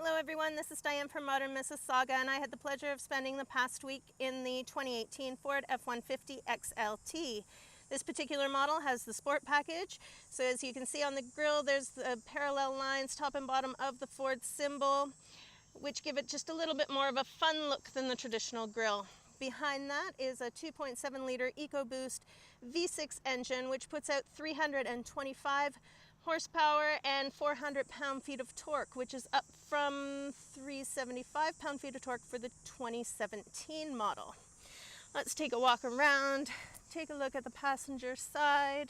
Hello everyone, this is Diane from Modern Mississauga, and I had the pleasure of spending the past week in the 2018 Ford F-150 XLT. This particular model has the sport package, so as you can see on the grille there's the parallel lines top and bottom of the Ford symbol, which give it just a little bit more of a fun look than the traditional grille. Behind that is a 2.7 liter EcoBoost V6 engine, which puts out 325 horsepower and 400 pound-feet of torque, which is up from 375 pound-feet of torque for the 2017 model. Let's take a walk around, take a look at the passenger side.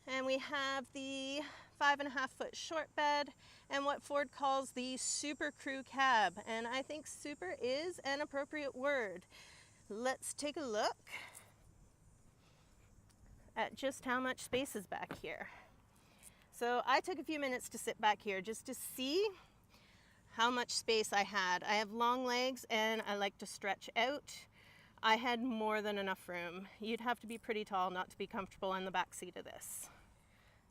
And we have the 5.5-foot short bed and what Ford calls the Super Crew cab. And I think super is an appropriate word. Let's take a look at just how much space is back here. So I took a few minutes to sit back here just to see how much space I had. I have long legs and I like to stretch out. I had more than enough room. You'd have to be pretty tall not to be comfortable in the back seat of this.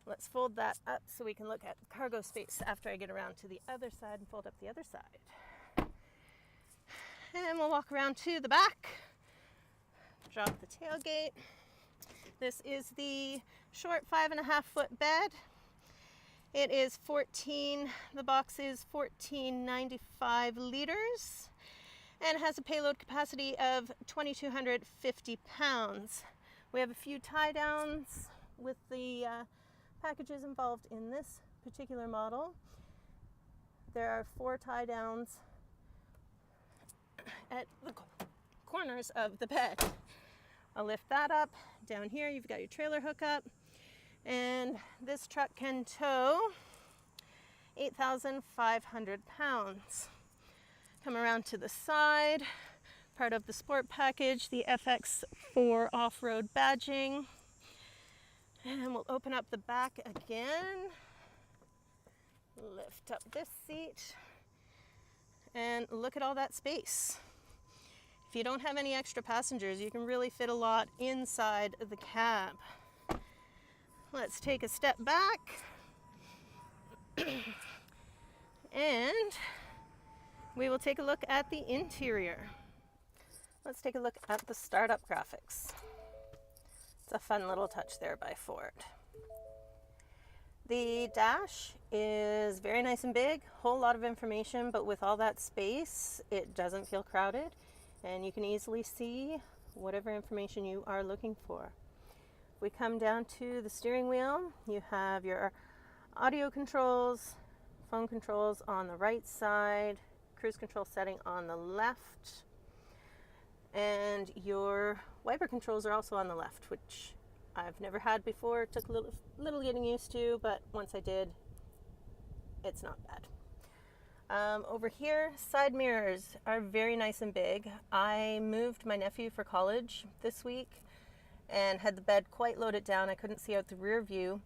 Let's fold that up so we can look at cargo space after I get around to the other side and fold up the other side. And we'll walk around to the back, drop the tailgate. This is the short 5.5-foot bed. It is the box is 1495 liters and has a payload capacity of 2,250 pounds. We have a few tie downs with the packages involved in this particular model. There are 4 tie downs at the corners of the bed. I'll lift that up. Down here you've got your trailer hookup, and this truck can tow 8,500 pounds. Come around to the side, part of the sport package, the FX4 off-road badging. And we'll open up the back again, lift up this seat, and look at all that space. If you don't have any extra passengers, you can really fit a lot inside the cab. Let's take a step back and we will take a look at the interior. Let's take a look at the startup graphics. It's a fun little touch there by Ford. The dash is very nice and big, whole lot of information, but with all that space, it doesn't feel crowded, and you can easily see whatever information you are looking for. We come down to the steering wheel. You have your audio controls, phone controls on the right side, cruise control setting on the left, and your wiper controls are also on the left, which I've never had before. It took a little getting used to, but once I did, it's not bad. Over here, side mirrors are very nice and big. I moved my nephew for college this week and had the bed quite loaded down. I couldn't see out the rear view,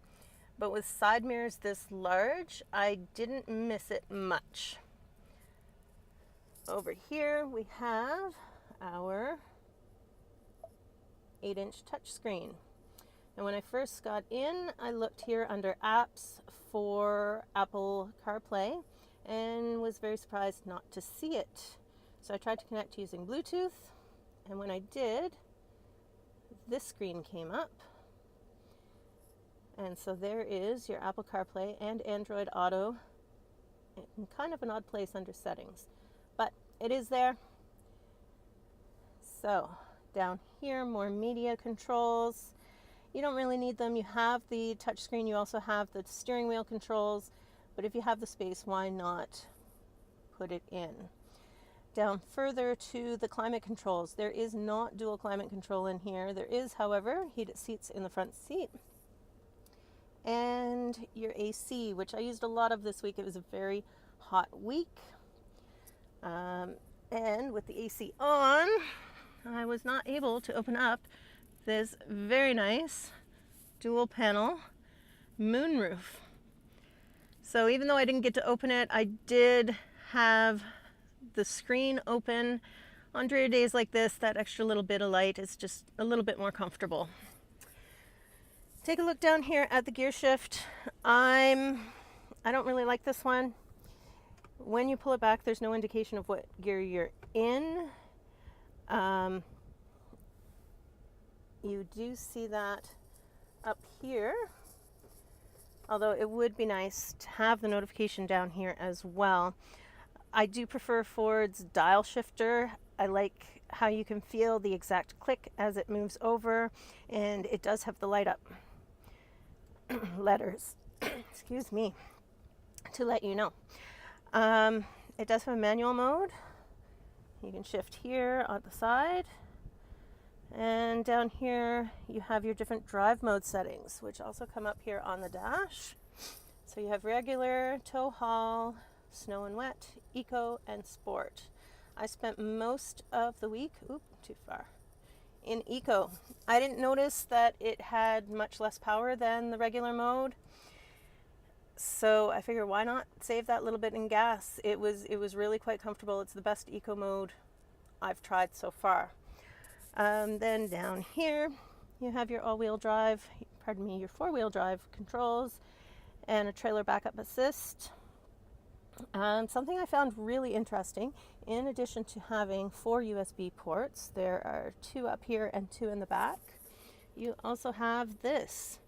but with side mirrors this large, I didn't miss it much. Over here we have our 8-inch touchscreen. And when I first got in, I looked here under apps for Apple CarPlay and was very surprised not to see it. So I tried to connect using Bluetooth, and when I did, this screen came up. And so there is your Apple CarPlay and Android Auto in kind of an odd place under settings, but it is there. So down here, more media controls. You don't really need them. You have the touchscreen, you also have the steering wheel controls, but if you have the space, why not put it in? Down further to the climate controls. There is not dual climate control in here. There is, however, heated seats in the front seat. And your AC, which I used a lot of this week. It was a very hot week. And with the AC on, I was not able to open up this very nice dual panel moonroof. So even though I didn't get to open it, I did have the screen open. On dreary days like this, that extra little bit of light is just a little bit more comfortable. Take a look down here at the gear shift. I'm I don't really like this one. When you pull it back, there's no indication of what gear you're in. You do see that up here, although it would be nice to have the notification down here as well. I do prefer Ford's dial shifter. I like how you can feel the exact click as it moves over, and it does have the light up letters, excuse me, to let you know. It does have a manual mode. You can shift here on the side, and down here you have your different drive mode settings, which also come up here on the dash. So you have regular, tow haul, snow and wet, eco, and sport. I spent most of the week, too far, in eco. I didn't notice that it had much less power than the regular mode, so I figured why not save that little bit in gas. It was really quite comfortable. It's the best eco mode I've tried so far. Then down here you have your all-wheel drive, your four-wheel drive controls, and a trailer backup assist. Something I found really interesting, in addition to having 4 USB ports, there are 2 up here and 2 in the back. You also have this.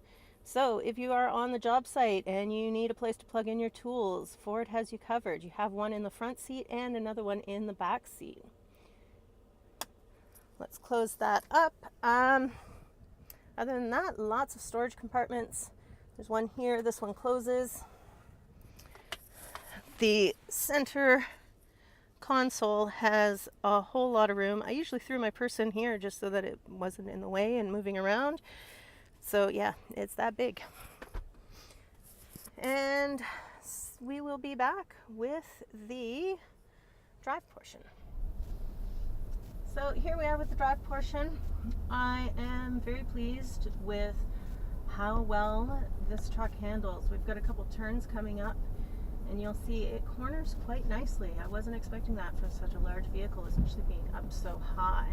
So if you are on the job site and you need a place to plug in your tools, Ford has you covered. You have one in the front seat and another one in the back seat. Let's close that up. Other than that, lots of storage compartments. There's one here, this one closes. The center console has a whole lot of room. I usually threw my purse in here just so that it wasn't in the way and moving around. So yeah, it's that big. And we will be back with the drive portion. So here we are with the drive portion. I am very pleased with how well this truck handles. We've got a couple turns coming up, and you'll see it corners quite nicely. I wasn't expecting that for such a large vehicle, especially being up so high.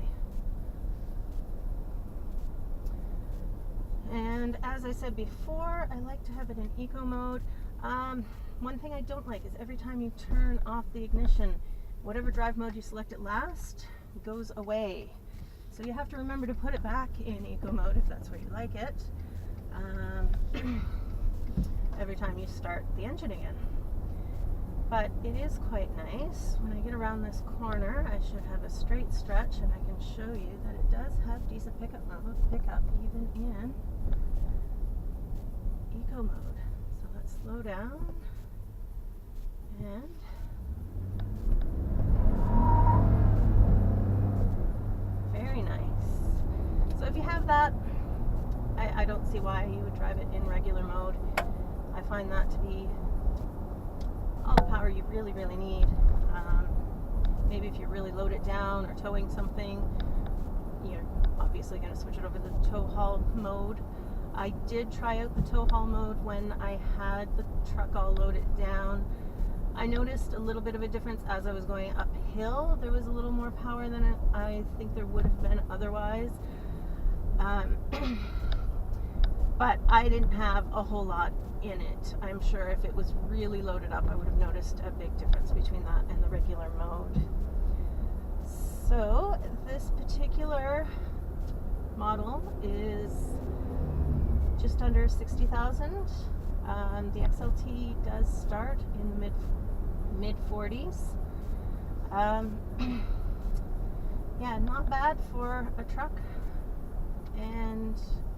And as I said before, I like to have it in eco mode. One thing I don't like is every time you turn off the ignition, whatever drive mode you selected last goes away. So you have to remember to put it back in eco mode if that's where you like it, every time you start the engine again. But it is quite nice. When I get around this corner, I should have a straight stretch, and I can show you that it does have decent pickup even in eco mode. So let's slow down, and very nice. So if you have that, I don't see why you would drive it in regular mode. I find that to be all the power you really need. Maybe if you really load it down or towing something, you're obviously going to switch it over to the tow haul mode. I did try out the tow haul mode when I had the truck all loaded down. I noticed a little bit of a difference as I was going uphill. There was a little more power than I think there would have been otherwise. But I didn't have a whole lot in it. I'm sure if it was really loaded up, I would have noticed a big difference between that and the regular mode. So this particular model is just under 60,000. The XLT does start in the mid 40s. Yeah, not bad for a truck, and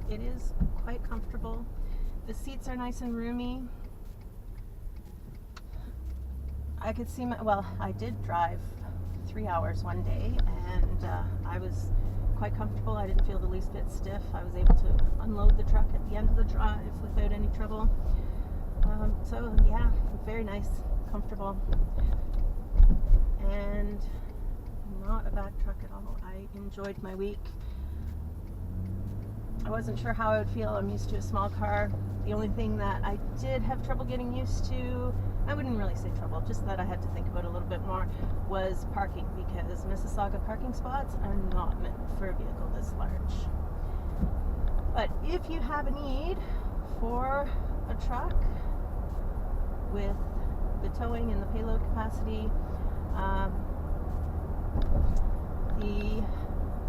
it is quite comfortable. The seats are nice and roomy. I could see I did drive 3 hours one day, and I was quite comfortable. I didn't feel the least bit stiff. I was able to unload the truck at the end of the drive without any trouble. So yeah, very nice, comfortable, and not a bad truck at all. I enjoyed my week. I wasn't sure how I would feel. I'm used to a small car. The only thing that I did have trouble getting used to, I wouldn't really say trouble, just that I had to think about a little bit more, was parking, because Mississauga parking spots are not meant for a vehicle this large. But if you have a need for a truck with the towing and the payload capacity, the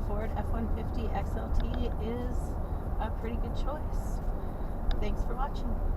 Ford F-150 XLT is a pretty good choice. Thanks for watching.